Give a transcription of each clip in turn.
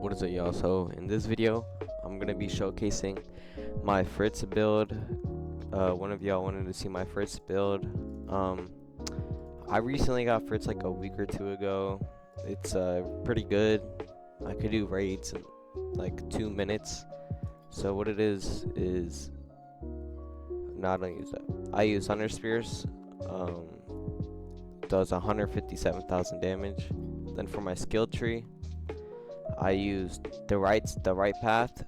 What is it, y'all? So in this video I'm gonna be showcasing my Fritz build. One of y'all wanted to see my Fritz build. I recently got Fritz like a week or two ago. It's pretty good. I could do raids in like 2 minutes. So what it is no, I don't use that. I use Hunter Spears. Does 157,000 damage. Then for my skill tree, I used the right path,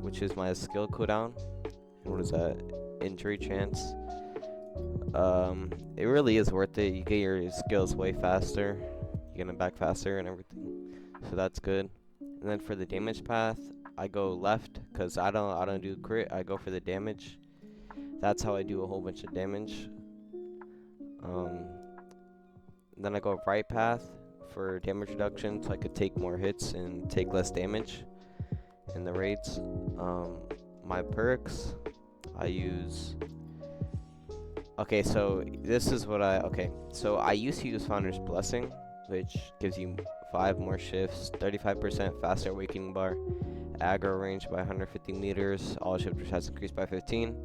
which is my skill cooldown. What is that? Injury chance. It really is worth it. You get your skills way faster. You get them back faster and everything. So that's good. And then for the damage path, I go left because I don't do crit. I go for the damage. That's how I do a whole bunch of damage. Then I go right path for damage reduction, so I could take more hits and take less damage in the raids. My perks, I use. Okay, so this is what so I used to use Founder's Blessing, which gives you 5 more shifts, 35% faster awakening bar, aggro range by 150 meters, all shifters has increased by 15.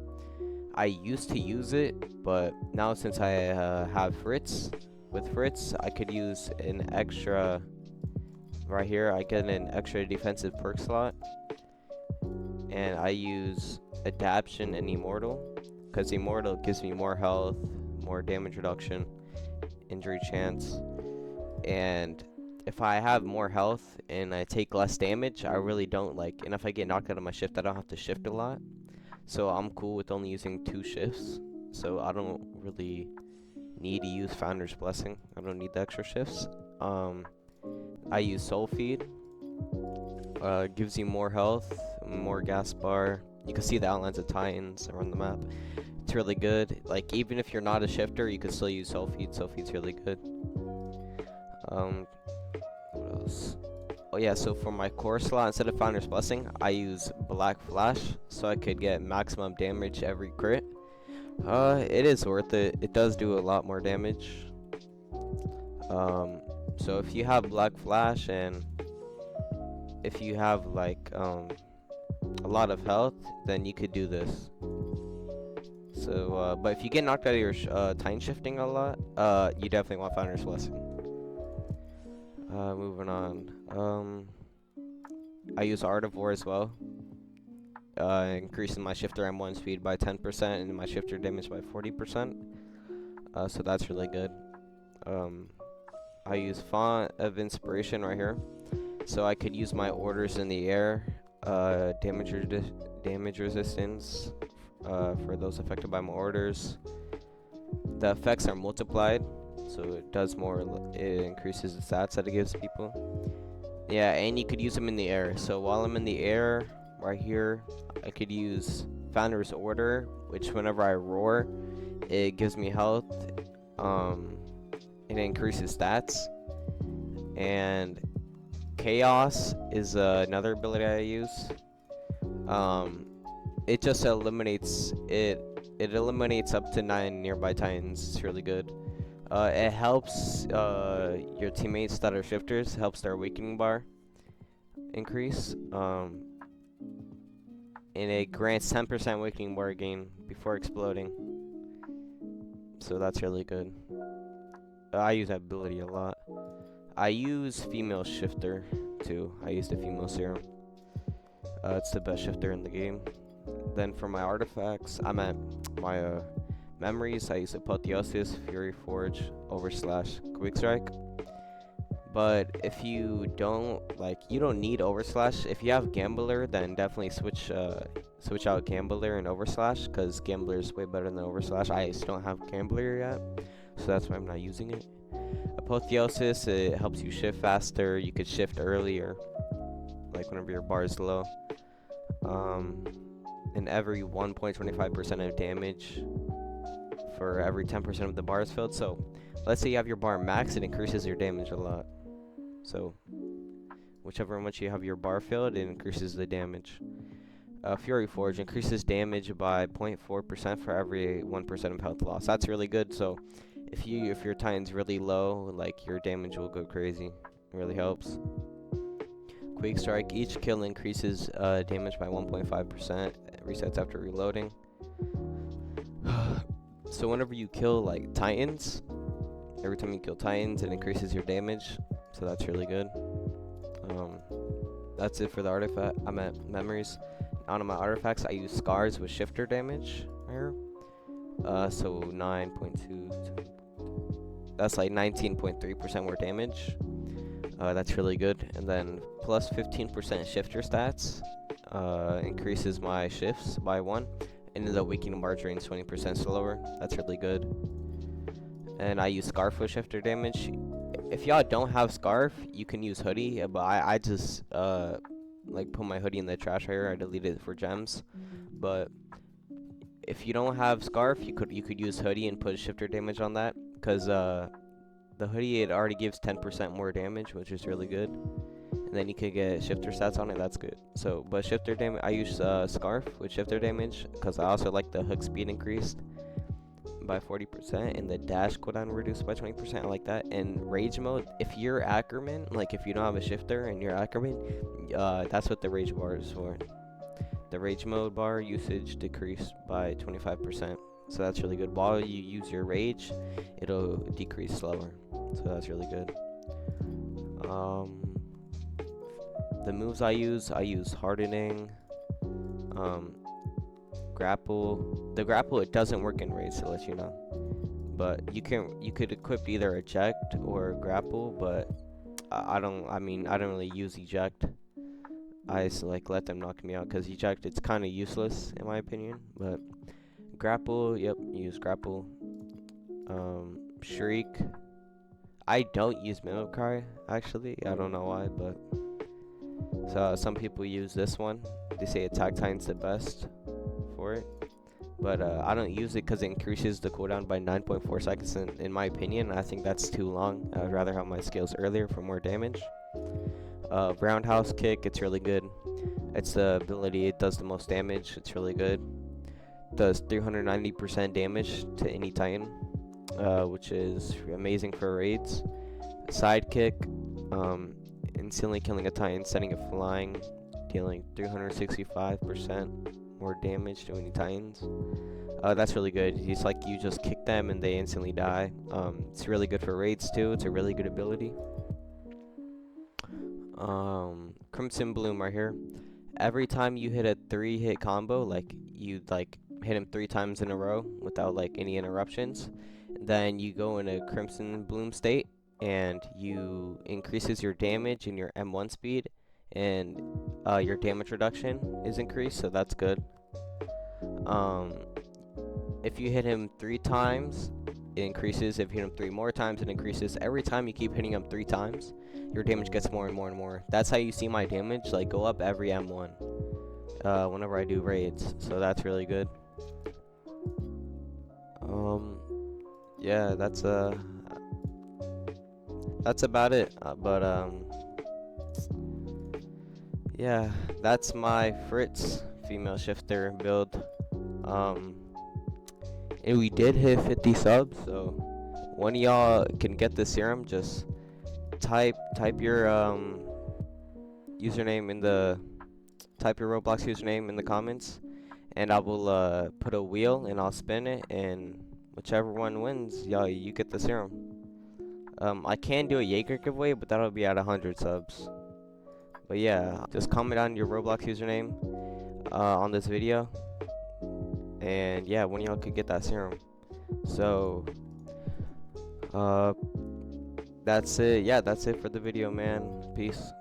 I used to use it, but now since I have Fritz, with Fritz, I could use an extra, right here, I get an extra defensive perk slot, and I use Adaption and Immortal, because Immortal gives me more health, more damage reduction, injury chance, and if I have more health and I take less damage, I really don't like, and if I get knocked out of my shift, I don't have to shift a lot, so I'm cool with only using 2 shifts, so I don't really need to use Founder's Blessing. I don't need the extra shifts. I use Soul Feed. Gives you more health, more gas bar. You can see the outlines of Titans around the map. It's really good. Like, even if you're not a shifter, you can still use Soul Feed. Soul Feed's really good. What else? Oh yeah, so for my core slot, instead of Founder's Blessing, I use Black Flash, so I could get maximum damage every crit. It is worth it. It does do a lot more damage. So if you have Black Flash and if you have like a lot of health, then you could do this. So, but if you get knocked out of your time shifting a lot, you definitely want Founder's Blessing. Moving on. I use Art of War as well. Increasing my shifter M1 speed by 10% and my shifter damage by 40%. So that's really good. I use Font of Inspiration right here, so I could use my orders in the air, damage resistance for those affected by my orders. The effects are multiplied, so it does more. It increases the stats that it gives people. Yeah, and you could use them in the air. So while I'm in the air, right here, I could use Founder's Order, which whenever I roar, it gives me health. It increases stats. And Chaos is another ability I use. It just eliminates it. It eliminates up to 9 nearby Titans. It's really good. It helps your teammates that are shifters. Helps their awakening bar increase. And it grants 10% awakening bar gain before exploding. So that's really good. I use that ability a lot. I use Female Shifter too. I use the Female Serum. It's the best shifter in the game. Then for my artifacts, I'm at my memories. I use Apotheosis, Fury Forge, Overslash, Quick Strike. But if you don't you don't need Overslash. If you have Gambler, then definitely switch out Gambler and Overslash, because Gambler is way better than Overslash. I just don't have Gambler yet, so that's why I'm not using it. Apotheosis, it helps you shift faster. You could shift earlier, like whenever your bar is low. And every 1.25% of damage for every 10% of the bar is filled. So let's say you have your bar max, it increases your damage a lot. So whichever much you have your bar filled, it increases the damage. Fury Forge increases damage by 0.4% for every 1% of health loss. That's really good. So if your Titan's really low, like, your damage will go crazy. It really helps. Quick Strike. Each kill increases damage by 1.5%. Resets after reloading. So whenever you kill like Titans, every time you kill Titans, it increases your damage. So that's really good. That's it for the artifact. I'm at memories. On my artifacts, I use scars with shifter damage here. So 9.2. That's like 19.3% more damage. That's really good. And then plus 15% shifter stats increases my shifts by 1. And the weakening bar drains 20% slower. That's really good. And I use Scarf with shifter damage. If y'all don't have Scarf, you can use Hoodie. But I just like put my Hoodie in the trash here. I deleted it for gems. But if you don't have Scarf, you could use Hoodie and put shifter damage on that. Because the Hoodie, it already gives 10% more damage, which is really good. And then you could get shifter stats on it. That's good. So, but shifter damage, I use Scarf with shifter damage because I also like the hook speed increased by 40% and the dash cooldown reduced by 20%. I like that. And rage mode, if you're Ackerman, like if you don't have a shifter and you're Ackerman, that's what the rage bar is for. The rage mode bar usage decreased by 25%. So that's really good. While you use your rage, it'll decrease slower. So that's really good. The moves I use hardening, grapple. The grapple, it doesn't work in raids, to let you know. But you could equip either eject or grapple, but I don't really use eject. I just like let them knock me out because eject, it's kind of useless in my opinion. But grapple, yep, use grapple. Shriek. I don't use Mimicry actually. I don't know why, but so some people use this one. They say attack time's the best for it, but I don't use it because it increases the cooldown by 9.4 seconds. In my opinion, I think that's too long. I would rather have my skills earlier for more damage. Roundhouse kick, it's really good. It's the ability, it does the most damage. It's really good. Does 390% damage to any Titan, which is amazing for raids. Sidekick, instantly killing a Titan, setting it flying, dealing 365% more damage to any Titans. That's really good. It's like you just kick them and they instantly die. It's really good for raids too. It's a really good ability. Crimson Bloom right here. Every time you hit a 3-hit combo, like you hit him 3 times in a row without like any interruptions, then you go in a Crimson Bloom state and you increases your damage and your M1 speed, and your damage reduction is increased, so that's good. If you hit him 3 times, it increases. If you hit him 3 more times, it increases. Every time you keep hitting him 3 times, your damage gets more and more and more. That's how you see my damage like go up every M1 whenever I do raids, so that's really good. Yeah, that's about it. Yeah, that's my Fritz female shifter build. And we did hit 50 subs, so one of y'all can get the serum. Just type your username in the your Roblox username in the comments, and I will put a wheel and I'll spin it, and whichever one wins, y'all, you get the serum. I can do a Jaeger giveaway, but that'll be at 100 subs. But yeah, just comment down your Roblox username on this video, and yeah, one of y'all could get that serum. So that's it. Yeah, that's it for the video, man. Peace.